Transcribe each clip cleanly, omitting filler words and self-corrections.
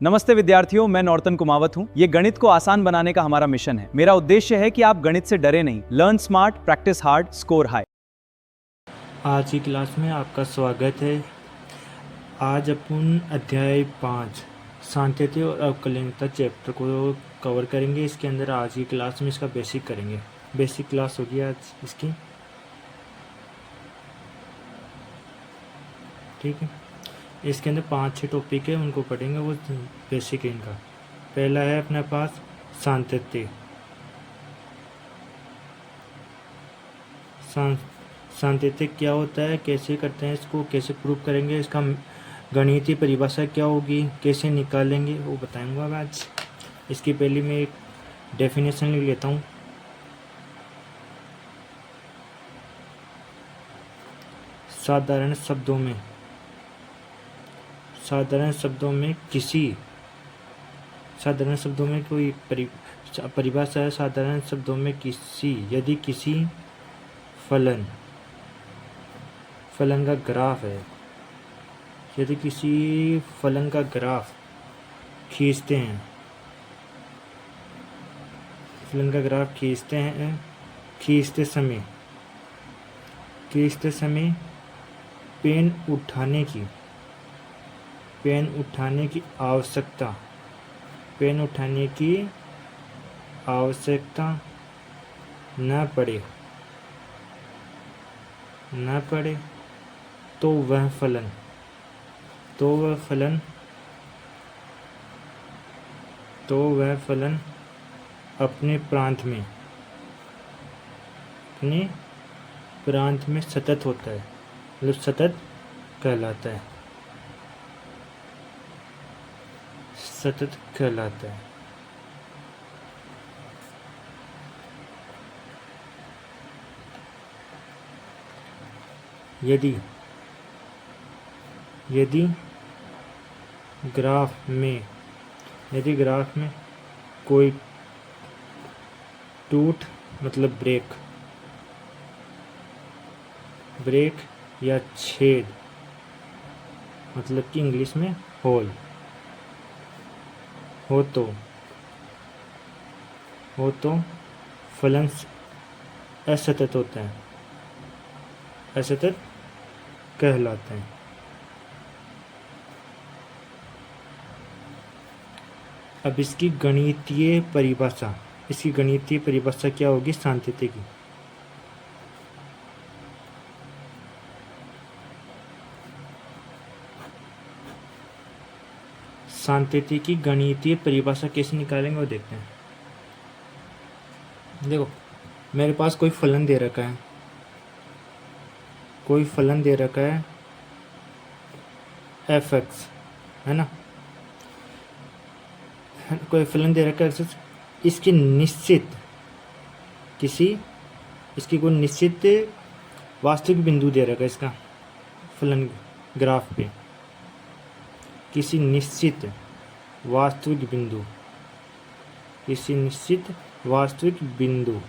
नमस्ते विद्यार्थियों, मैं नॉर्तन कुमावत हूँ। ये गणित को आसान बनाने का हमारा मिशन है। मेरा उद्देश्य है कि आप गणित से डरे नहीं। Learn smart, practice hard, score high. आज की क्लास में आपका स्वागत है। आज अपन अध्याय 5 सांख्यिकी और अवकलनीयता चैप्टर को कवर करेंगे। इसके अंदर आज की क्लास में इसका बेसिक करेंगे। बेसिक क्लास होगी आज इसकी, ठीक है। इसके अंदर 5-6 टॉपिक है, उनको पढ़ेंगे। वो बेसिक है इनका। पहला है अपने पास सांख्यिकी। सांख्यिकी क्या होता है, कैसे करते हैं इसको, कैसे प्रूव करेंगे, इसका गणितीय परिभाषा क्या होगी, कैसे निकालेंगे, वो बताऊंगा मैं आज। इसकी पहले मैं एक डेफिनेशन लिख लेता हूँ। साधारण शब्दों में कोई परिभाषा है। साधारण शब्दों में यदि किसी फलन का ग्राफ है, यदि किसी फलन का ग्राफ खींचते हैं, खींचते समय पेन उठाने की आवश्यकता न पड़े तो वह फलन अपने प्रांत में सतत होता है, मतलब सतत कहलाता है। यदि ग्राफ में कोई टूट मतलब ब्रेक या छेद, मतलब कि इंग्लिश में होल हो तो फलन असतत होता है, असतत कहलाता है। अब इसकी गणितीय परिभाषा क्या होगी सांख्यिकी की। सांख्यिकी की गणितीय परिभाषा कैसे निकालेंगे वो देखते हैं। देखो, मेरे पास कोई फलन दे रखा है fx, है ना। कोई फलन दे रखा है इसकी कोई निश्चित वास्तविक बिंदु दे रखा है इसका फलन ग्राफ पे, किसी निश्चित वास्तविक बिंदु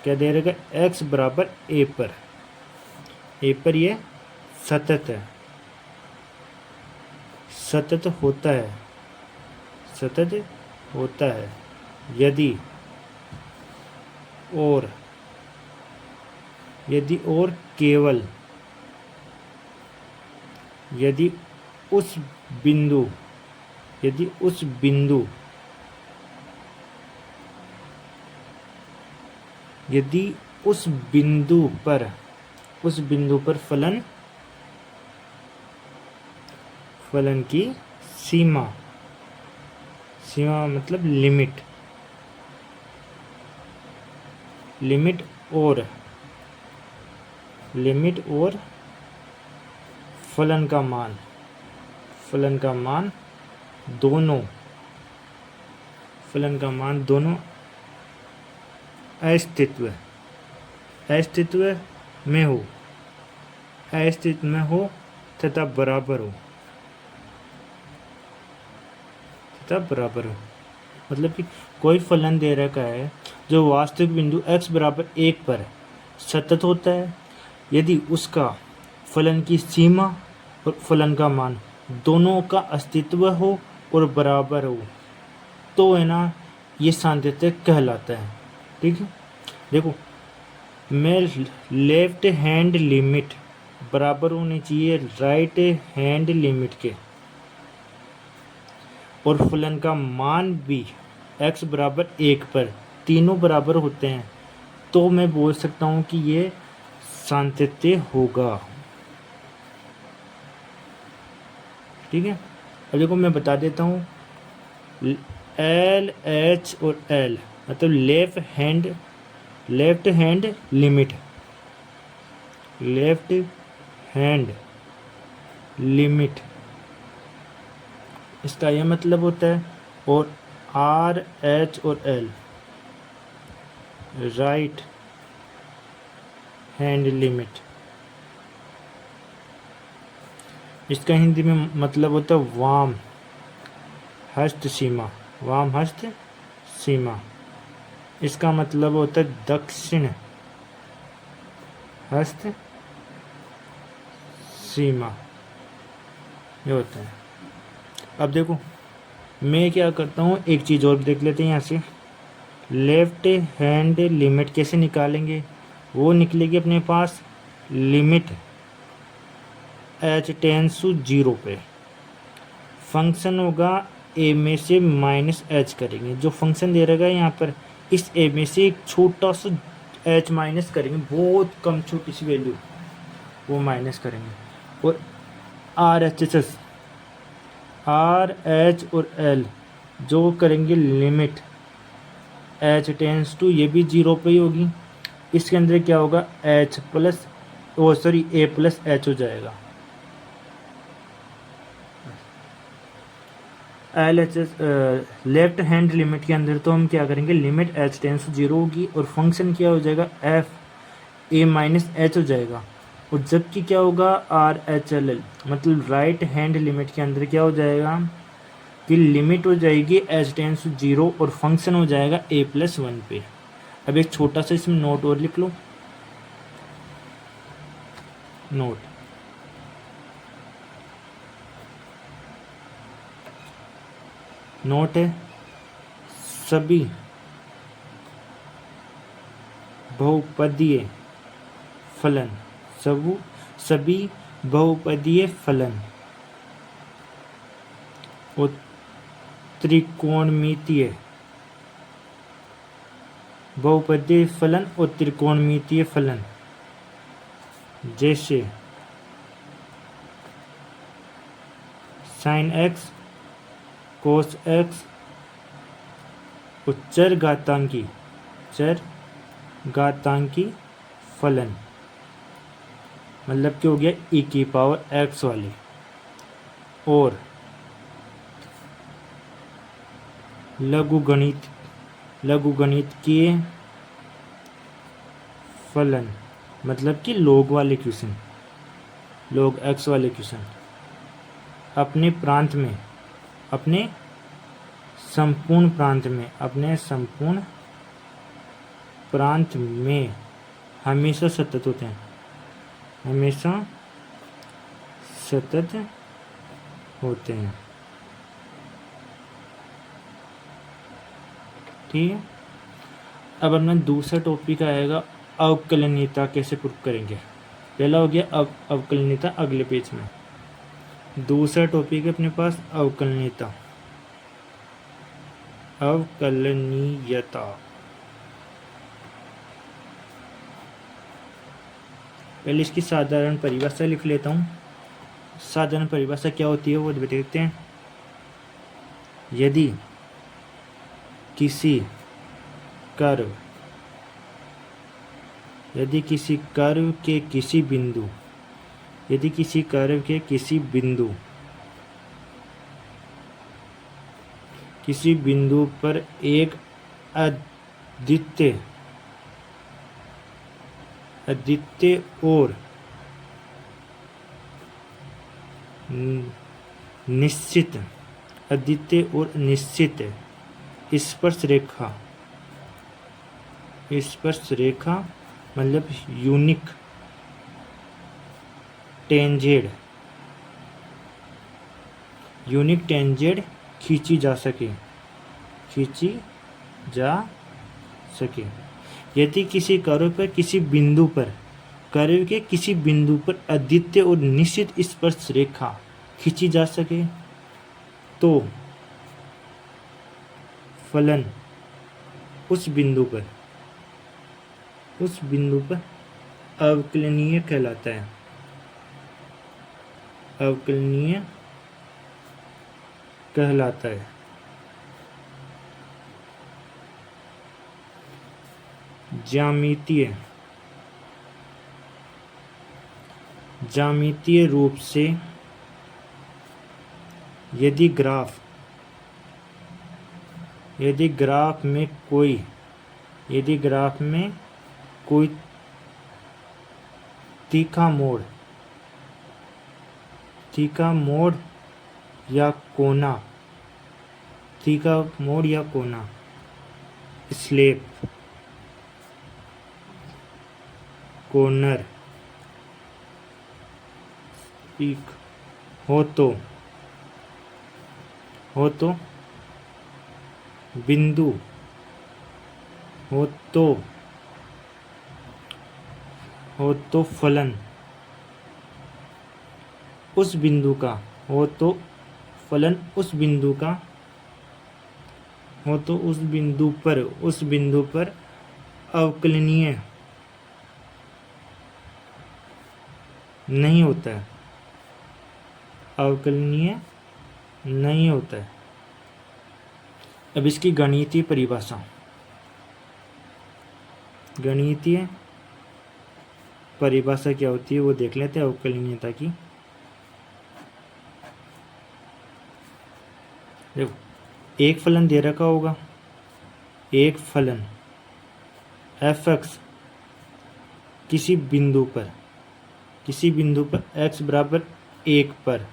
क्या दे रखा है, x बराबर a पर ये सतत होता है यदि केवल यदि उस बिंदु पर फलन की सीमा मतलब लिमिट और फलन का मान दोनों अस्तित्व में हो तथा बराबर हो। मतलब कि कोई फलन दे रखा है जो वास्तविक बिंदु x बराबर 1 पर सतत होता है यदि उसका फलन की सीमा और फलन का मान दोनों का अस्तित्व हो और बराबर हो तो है ना ये साङ्गत्य कहलाता है। ठीक है, देखो मैं लेफ्ट हैंड लिमिट बराबर होनी चाहिए राइट हैंड लिमिट के, और फलन का मान भी x बराबर 1 पर तीनों बराबर होते हैं, तो मैं बोल सकता हूँ कि ये साङ्गत्य होगा। ठीक है, अब देखो मैं बता देता हूँ, एल एच और एल मतलब लेफ्ट हैंड लिमिट इसका यह मतलब होता है, और आर एच और एल राइट हैंड लिमिट, इसका हिंदी में मतलब होता है वाम हस्त सीमा। इसका मतलब होता है दक्षिण हस्त सीमा, ये होता है। अब देखो मैं क्या करता हूँ, एक चीज़ और देख लेते हैं यहाँ से। लेफ्ट हैंड लिमिट कैसे निकालेंगे, वो निकलेगी अपने पास लिमिट h टेंस टू 0 पे, फंक्शन होगा a में से माइनस h करेंगे, जो फंक्शन दे रहेगा यहाँ पर इस a में से एक छोटा सा h माइनस करेंगे, बहुत कम छोटी सी वैल्यू वो माइनस करेंगे, और आर एच और एल जो करेंगे लिमिट h टेंस टू, ये भी 0 पे ही होगी। इसके अंदर क्या होगा h plus a plus h हो जाएगा। L H S left hand limit के अंदर तो हम क्या करेंगे, लिमिट h टेंस टू 0 होगी और फंक्शन क्या हो जाएगा f a माइनस h हो जाएगा, और जबकि क्या होगा आर एच एल एल मतलब राइट हैंड लिमिट के अंदर क्या हो जाएगा कि लिमिट हो जाएगी h टेंस टू 0 और फंक्शन हो जाएगा a प्लस 1 पे। अब एक छोटा सा इसमें नोट और लिख लो, नोट है सभी बहुपदीय फलन और त्रिकोणमितीय फलन जैसे sin x cos x और चर घातांकी फलन, मतलब क्या हो गया e की पावर x वाले, और लघुगणितीय फलन मतलब कि log वाले क्वेश्चन, log x वाले क्वेश्चन अपने संपूर्ण प्रांत में हमेशा सतत होते हैं, ठीक है। अब अपना दूसरा टॉपिक आएगा अवकलनीयता कैसे प्रूव करेंगे। पहला हो गया अवकलनीयता, अगले पेज में दूसरा टॉपिक है अपने पास अवकलनीयता। पहले इसकी साधारण परिभाषा लिख लेता हूँ। साधारण परिभाषा क्या होती है वो देखते हैं। यदि किसी कर्व के किसी बिंदु पर एक अद्वितीय और निश्चित स्पर्श रेखा मतलब यूनिक टेंजेड खींची जा सके, खींची जा सके। यदि किसी कर्व पर किसी बिंदु पर, कर्व के किसी बिंदु पर अद्वितीय और निश्चित स्पर्श रेखा खींची जा सके तो फलन उस बिंदु पर अवकलनीय कहलाता है, अवकलनीय कहलाता है। ज्यामितीय रूप से यदि ग्राफ में कोई तीखा मोड़ या कोना स्लैब, कॉर्नर, पीक हो तो बिंदु हो तो फलन उस बिंदु पर अवकलनीय नहीं होता है। अब इसकी गणितीय परिभाषा क्या होती है वो देख लेते हैं अवकलनीयता की। देखो, एक फलन दे रखा होगा, एक फलन f(x) किसी बिंदु पर x बराबर 1 पर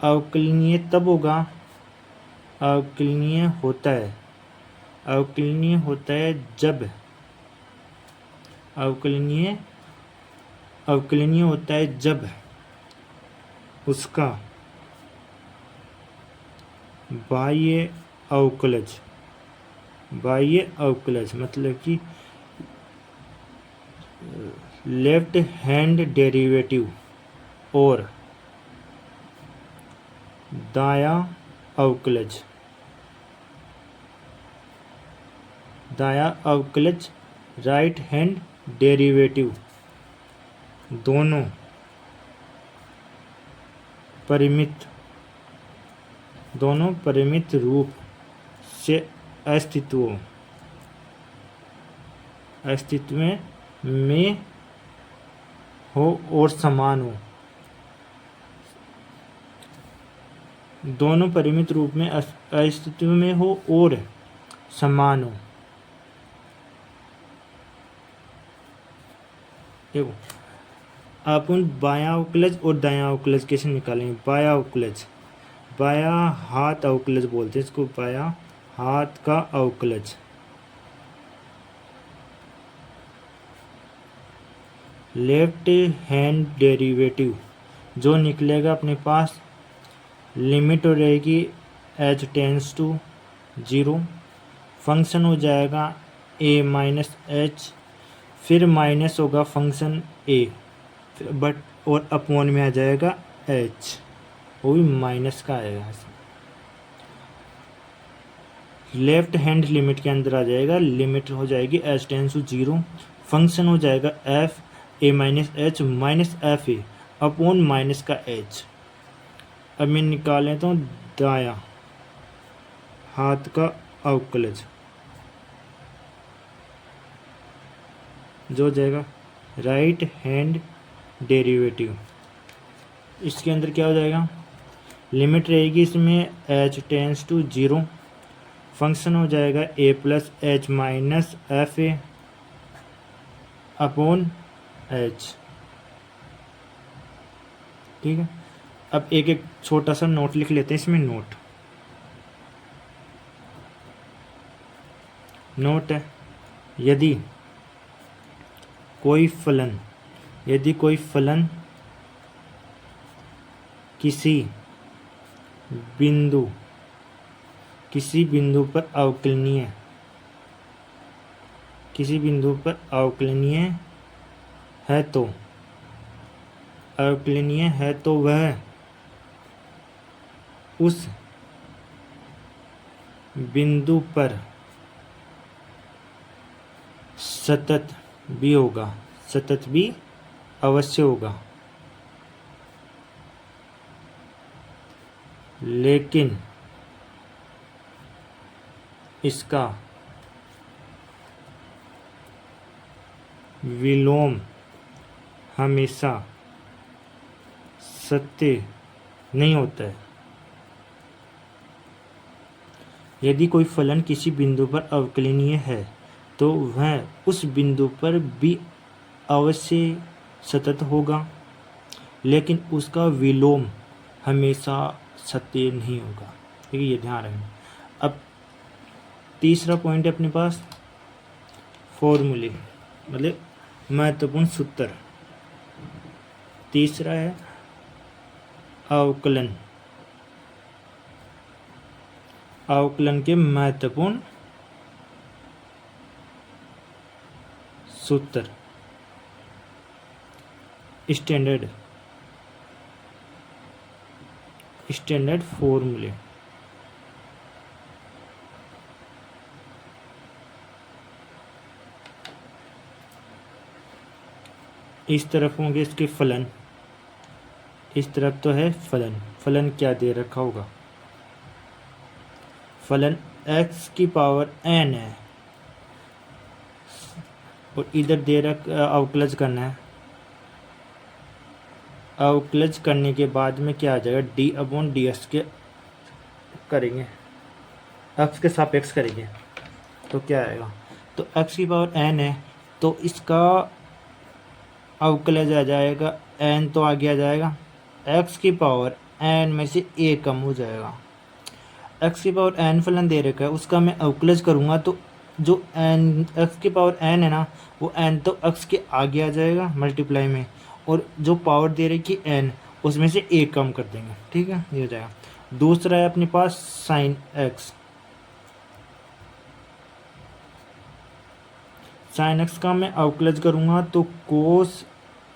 अवकलनीय तब होगा, अवकलनीय होता है जब उसका बाह्य अवकलज मतलब कि लेफ्ट हैंड डेरिवेटिव और दायां अवकलज राइट हैंड डेरिवेटिव दोनों परिमित रूप से अस्तित्व में हो और समान हो। दोनों परिमित रूप में अस्तित्व में हो और समान हो। देखो, अपन बायां अवकलज और दायां अवकलज कैसे निकालेंगे। बायां हाथ अवकलज बोलते हैं इसको, बायां हाथ का अवकलज। लेफ्ट हैंड डेरिवेटिव जो निकलेगा अपने पास, लिमिट हो रहेगी h टेंड्स टू 0, फंक्शन हो जाएगा a माइनस h, फिर माइनस होगा फंक्शन a बट और अपॉन में आ जाएगा h, वो भी माइनस का आएगा। लेफ्ट हैंड लिमिट के अंदर आ जाएगा, लिमिट हो जाएगी h टेंड्स टू 0, फंक्शन हो जाएगा f a minus h minus F A upon minus का h। अब मैं निकाल लेता हूँ दायां हाथ का अवकलज, जो हो जाएगा राइट हैंड डेरिवेटिव। इसके अंदर क्या हो जाएगा, लिमिट रहेगी इसमें h टेंड्स टू 0, फंक्शन हो जाएगा a plus h minus F A upon h। ठीक है, अब एक एक छोटा सा नोट लिख लेते हैं इसमें। नोट है, यदि कोई फलन किसी बिंदु किसी बिंदु पर अवकलनीय, किसी बिंदु पर अवकलनीय है तो, अवकलनीय है तो वह उस बिंदु पर सतत भी होगा, सतत भी अवश्य होगा, लेकिन इसका विलोम हमेशा सत्य नहीं होता है। यदि कोई फलन किसी बिंदु पर अवकलनीय है तो वह उस बिंदु पर भी अवश्य सतत होगा, लेकिन उसका विलोम हमेशा सत्य नहीं होगा। ठीक है, ये ध्यान रखना। अब तीसरा पॉइंट है अपने पास फॉर्मूले, मतलब महत्वपूर्ण सूत्र। तीसरा है अवकलन, अवकलन के महत्वपूर्ण सूत्र, स्टैंडर्ड फॉर्मूले। इस तरफ होंगे इसके फलन, इस तरफ तो है फलन। फलन क्या दे रखा होगा? फलन x की पावर n है और इधर दे रखा अवकलज करना है। अवकलज करने के बाद में क्या आ जाएगा? d/dx के करेंगे, x के सापेक्ष करेंगे तो क्या आएगा? तो x की पावर n है तो इसका अवकलज आ जाएगा n, तो आगे आ जाएगा x की पावर n में से a कम हो जाएगा। x की पावर n फलन दे रखा है, उसका मैं अवकलज करूँगा तो जो n x की पावर n है ना, वो n तो x के आगे आ जाएगा मल्टीप्लाई में, और जो पावर दे रखी n उसमें से a कम कर देंगे। ठीक है, ये हो जाएगा। दूसरा है अपने पास साइन x। साइन x का मैं अवकलज करूँगा तो कोस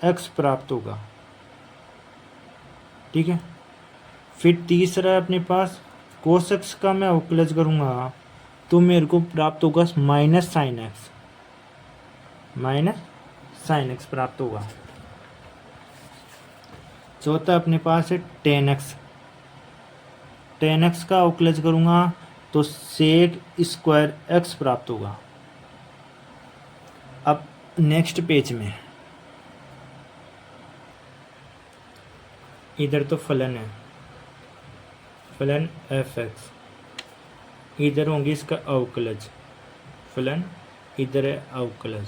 x प्राप्त होगा। ठीक है, फिर तीसरा है अपने पास कोस x का मैं अवकलज करूँगा तो मेरे को प्राप्त होगा minus sine x, minus sine x प्राप्त होगा। चौथा अपने पास है टेन एक्स। टेन एक्स का अवकलज करूँगा तो सेक स्क्वायर एक्स प्राप्त होगा। अब नेक्स्ट पेज में इधर तो फलन है, फलन एफ एक्स, इधर होंगे इसका अवकलज, फलन इधर है अवकलज,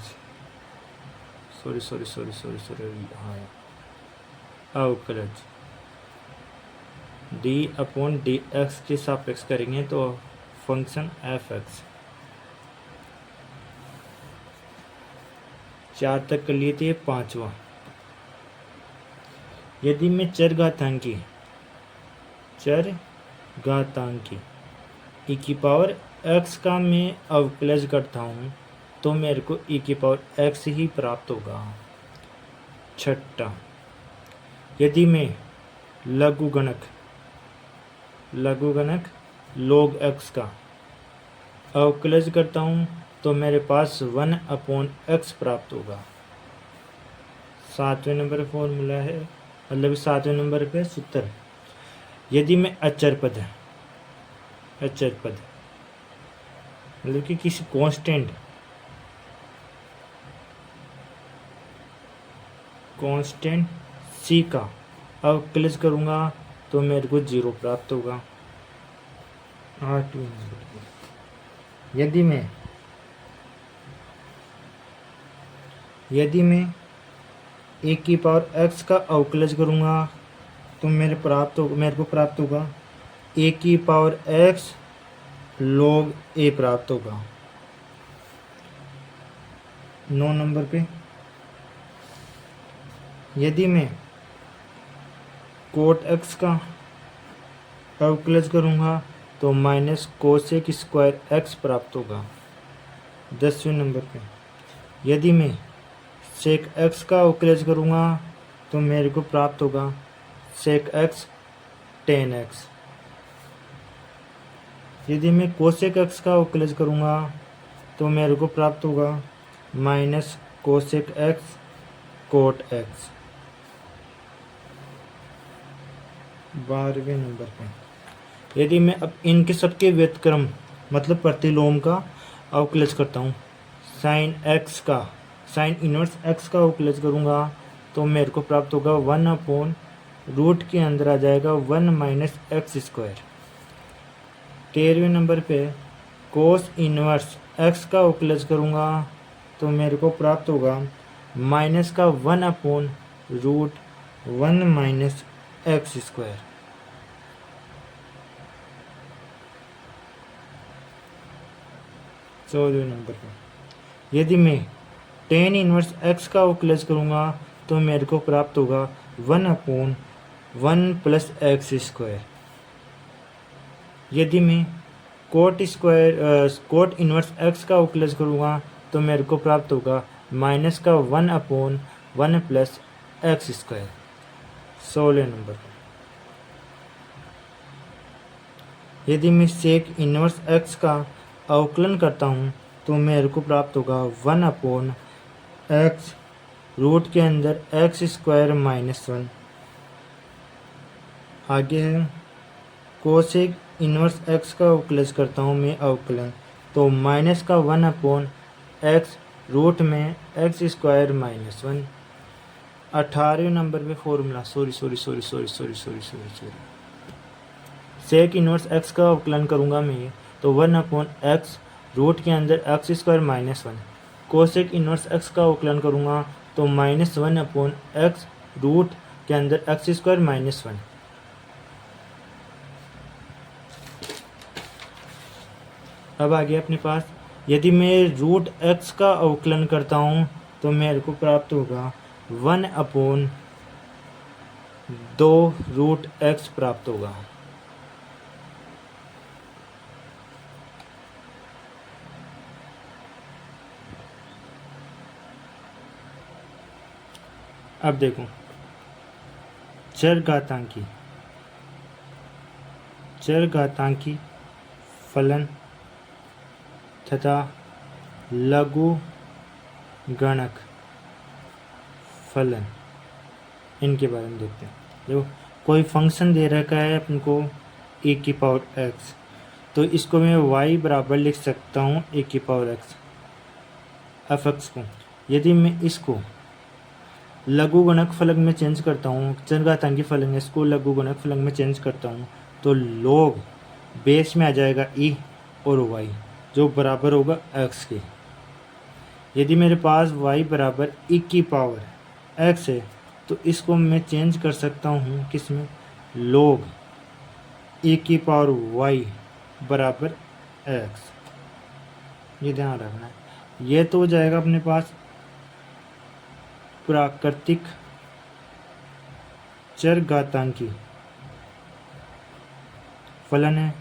सॉरी हाँ, अवकलज d/dx के सापेक्ष करेंगे तो फंक्शन एफ एक्स। 4 तक कर लिए थे, 5वां। यदि मैं चर घातांकी e की पावर x का मैं अवकलज करता हूँ तो मेरे को e की पावर x ही प्राप्त होगा। छठा, यदि मैं लघुगणक log x का अवकलज करता हूँ तो मेरे पास 1/x प्राप्त होगा। 7वें नंबर फॉर्मूला है, मतलब 7वें नंबर पे सूत्र। यदि मैं अचर पद मतलब कि किसी कांस्टेंट c का अवकलज करूँगा तो मेरे को 0 प्राप्त होगा। 8वें नंबर पे यदि मैं a की पावर x का अवकलज करूँगा तो मेरे को प्राप्त होगा a की पावर x log a प्राप्त होगा। 9 नंबर पे यदि मैं कोट x का अवकलज करूँगा तो माइनस कोसेक स्क्वायर एक्स प्राप्त होगा। 10वें नंबर पे यदि मैं सेक एक्स का अवकलज करूँगा तो मेरे को प्राप्त होगा सेक एक्स टेन एक्स। यदि मैं कोसेक एक्स का अवकलज करूँगा तो मेरे को प्राप्त होगा minus cosec x cot x. 12वें नंबर पे यदि मैं अब इनके सबके व्युत्क्रम मतलब प्रतिलोम का अवकलज करता हूँ, साइन इनवर्स एक्स का अवकलज करूँगा तो मेरे को प्राप्त होगा 1/रूट के अंदर आ जाएगा 1 माइनस एक्स स्क्वायर। 13वें नंबर पे कोस इनवर्स एक्स का अवकलज करूँगा तो मेरे को प्राप्त होगा माइनस का 1/√1 माइनस एक्स स्क्वायर। चौदहवें नंबर पे यदि मैं टेन इनवर्स एक्स का अवकलज करूँगा तो मेरे को प्राप्त होगा 1/1 प्लस एक्स स्क्वायर। यदि मैं कोट इनवर्स एक्स का अवकलज करूँगा तो मेरे को प्राप्त होगा माइनस का 1/1 प्लस एक्स स्क्वायर। 16 नंबर यदि मैं सेक इनवर्स एक्स का अवकलन करता हूँ तो मेरे को प्राप्त होगा 1/x रूट के अंदर एक्स स्क्वायर माइनस 1। आगे है कोसेक इनवर्स एक्स का अवकलज करता हूँ मैं अवकलन तो माइनस का 1/x रूट में एक्स स्क्वायर माइनस 1। 18वें नंबर पे formula sorry sec inverse x का अवकलन करूँगा मैं तो 1/x रूट के अंदर x square minus 1। Cosec inverse x का अवकलन करूँगा तो माइनस 1/x रूट के अंदर एक्स स्क्वायर माइनस 1। अब आगे अपने पास यदि मैं रूट एक्स का अवकलन करता हूँ तो मेरे को प्राप्त होगा 1/2√x प्राप्त होगा। अब देखो चरघातांकी फलन तथा लघु गणक फलन इनके बारे में देखते हैं। देखो कोई फंक्शन दे रखा है अपन को e की पावर x, तो इसको मैं y बराबर लिख सकता हूँ e की पावर x f(x) को। यदि मैं इसको लघु गणक फलक में चेंज करता हूँ, चरघातांकी फलन है, इसको लघु गणक फलक में चेंज करता हूँ तो log बेस में आ जाएगा e और y जो बराबर होगा x के। यदि मेरे पास y बराबर e की पावर x है तो इसको मैं चेंज कर सकता हूँ किसमें, log e की पावर y बराबर x। ये ध्यान रखना है। ये तो हो जाएगा अपने पास प्राकृतिक चरघातांकी फलन है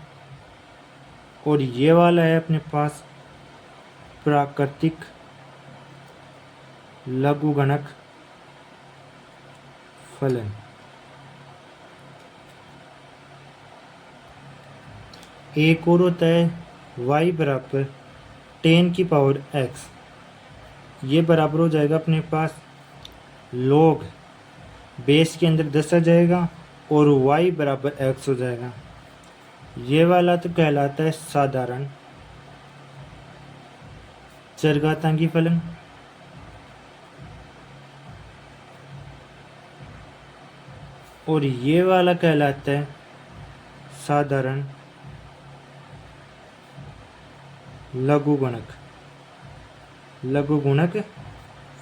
और ये वाला है अपने पास प्राकृतिक लघुगणक फलन। एक और होता है y बराबर 10 की पावर x, ये बराबर हो जाएगा अपने पास log बेस के अंदर 10 आ जाएगा और y बराबर x हो जाएगा। ये वाला तो कहलाता है साधारण चरघातांकी फलन और ये वाला कहलाता है साधारण लघुगुणक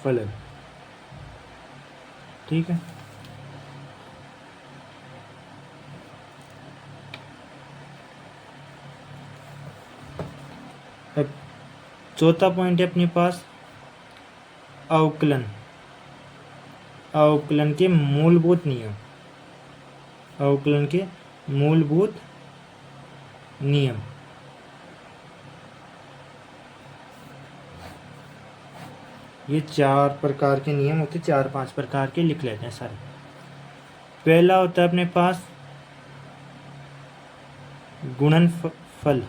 फलन। ठीक है। अब चौथा पॉइंट है अपने पास अवकलन के मूलभूत नियम। अवकलन के मूलभूत नियम। ये 4 प्रकार के नियम होते हैं, 4-5 प्रकार के लिख लेते हैं सारे। पहला होता है अपने पास गुणनफल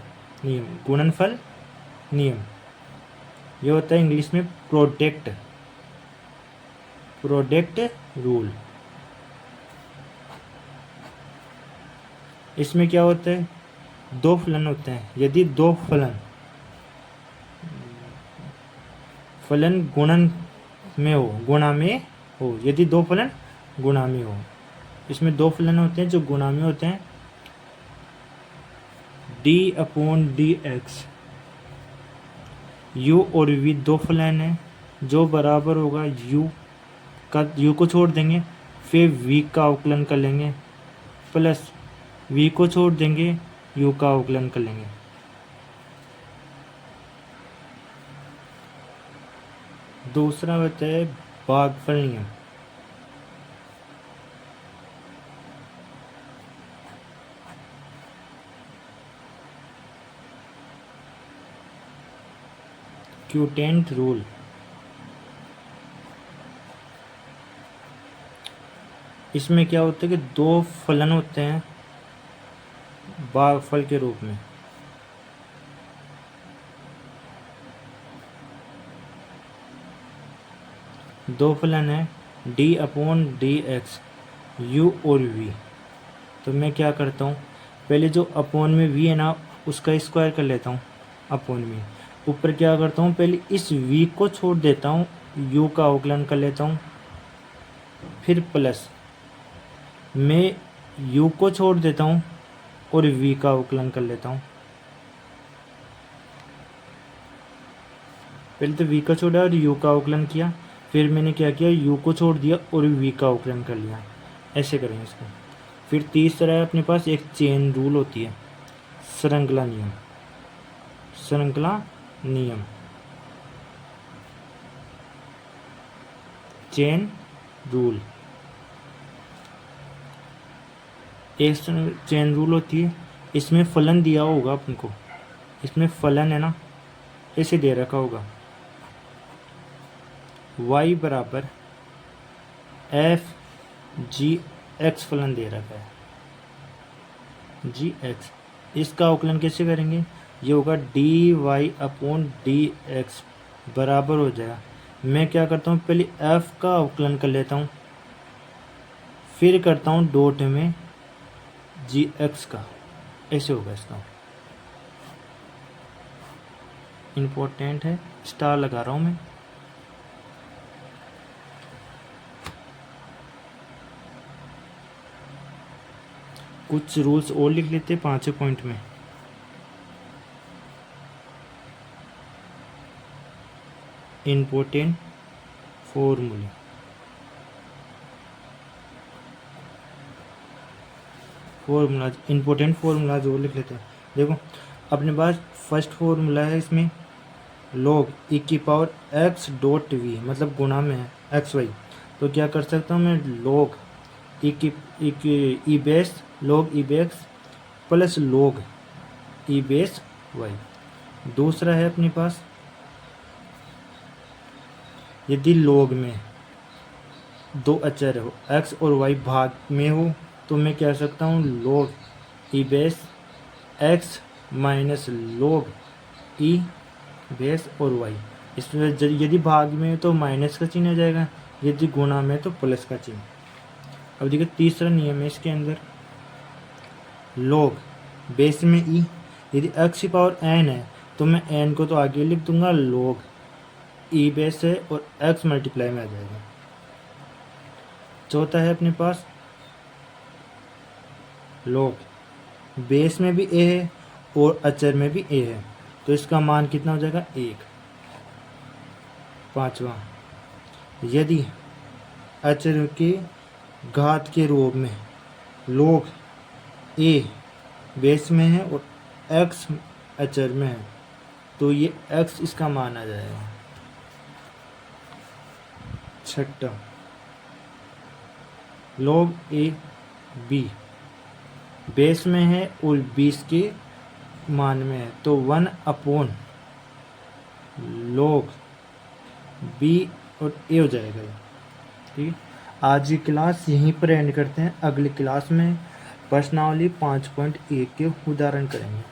नियम। गुणनफल नियम ये होता है इंग्लिश में प्रोडक्ट रूल। इसमें क्या होता है, दो फलन होते हैं। यदि दो फलन गुणन में हो, गुणा में हो, यदि दो फलन गुणा में हो, इसमें दो फलन होते हैं जो गुणा में होते हैं। d/dx, u और v दो फलन है जो बराबर होगा u को छोड़ देंगे, फिर v का अवकलन कर लेंगे, प्लस v को छोड़ देंगे, u का अवकलन कर लेंगे। दूसरा होता है भागफल नियम। क्यूटेंट रूल। इसमें क्या होता है कि दो फलन होते हैं भागफल के रूप में। दो फलन है d/dx, u और v। तो मैं क्या करता हूँ, पहले जो अपॉन में v है ना उसका स्क्वायर कर लेता हूँ अपॉन में। ऊपर क्या करता हूँ, पहले इस v को छोड़ देता हूँ, u का अवकलन कर लेता हूँ, फिर प्लस मैं u को छोड़ देता हूँ और v का अवकलन कर लेता हूँ। पहले तो v का छोड़ा और u का अवकलन किया, फिर मैंने क्या किया, u को छोड़ दिया और v का अवकलन कर लिया। ऐसे करेंगे इसको। फिर तीसरा है अपने पास एक चेन रूल होती है, श्रृंखला नियम। श्रृंखला नियम, चेन रूल। एक चेन रूल होती है, इसमें फलन दिया होगा अपन को, इसमें फलन है ना ऐसे दे रखा होगा, y बराबर f(g(x) फलन दे रखा है g(x). इसका अवकलन कैसे करेंगे, ये होगा dy/dx बराबर हो जाएगा। मैं क्या करता हूँ, पहले f का अवकलन कर लेता हूँ, फिर करता हूँ डॉट में gx का। ऐसे होगा इसका। इम्पोर्टेंट है, स्टार लगा रहा हूँ मैं। कुछ रूल्स और लिख लेते हैं 5 पॉइंट में। इम्पोर्टेंट फॉर्मूला, इम्पोर्टेंट फार्मूलाज और लिख लेते हैं। देखो अपने पास फर्स्ट फार्मूला है, इसमें log e⁻x.v मतलब गुणा में है xy। तो क्या कर सकता हूँ मैं, log e base plus log e base y। दूसरा है अपने पास, यदि log में दो अचर हो x और y भाग में हो, तो मैं कह सकता हूँ log e base x minus log e base और y। इसमें यदि भाग में है तो माइनस का चिन्ह आ जाएगा, यदि गुणा में तो प्लस का चिन्ह। अब देखिए तीसरा नियम है इसके अंदर, log बेस में e, यदि x⁴n है तो मैं n को तो आगे लिख दूंगा, log e बेस है और x मल्टीप्लाई में आ जाएगा। चौथा है अपने पास log बेस में भी a है और अचर में भी a है, तो इसका मान कितना हो जाएगा 1। पांचवा, यदि अचर के घात के रूप में log a बेस में है और x अचर में है, तो ये x इसका मान आ जाएगा। छठा, log a b बेस में है और 20 के मान में है तो 1 log b और a हो जाएगा ये। ठीक है, आज की क्लास यहीं पर एंड करते हैं। अगली क्लास में प्रश्नावली 5.1 के उदाहरण करेंगे।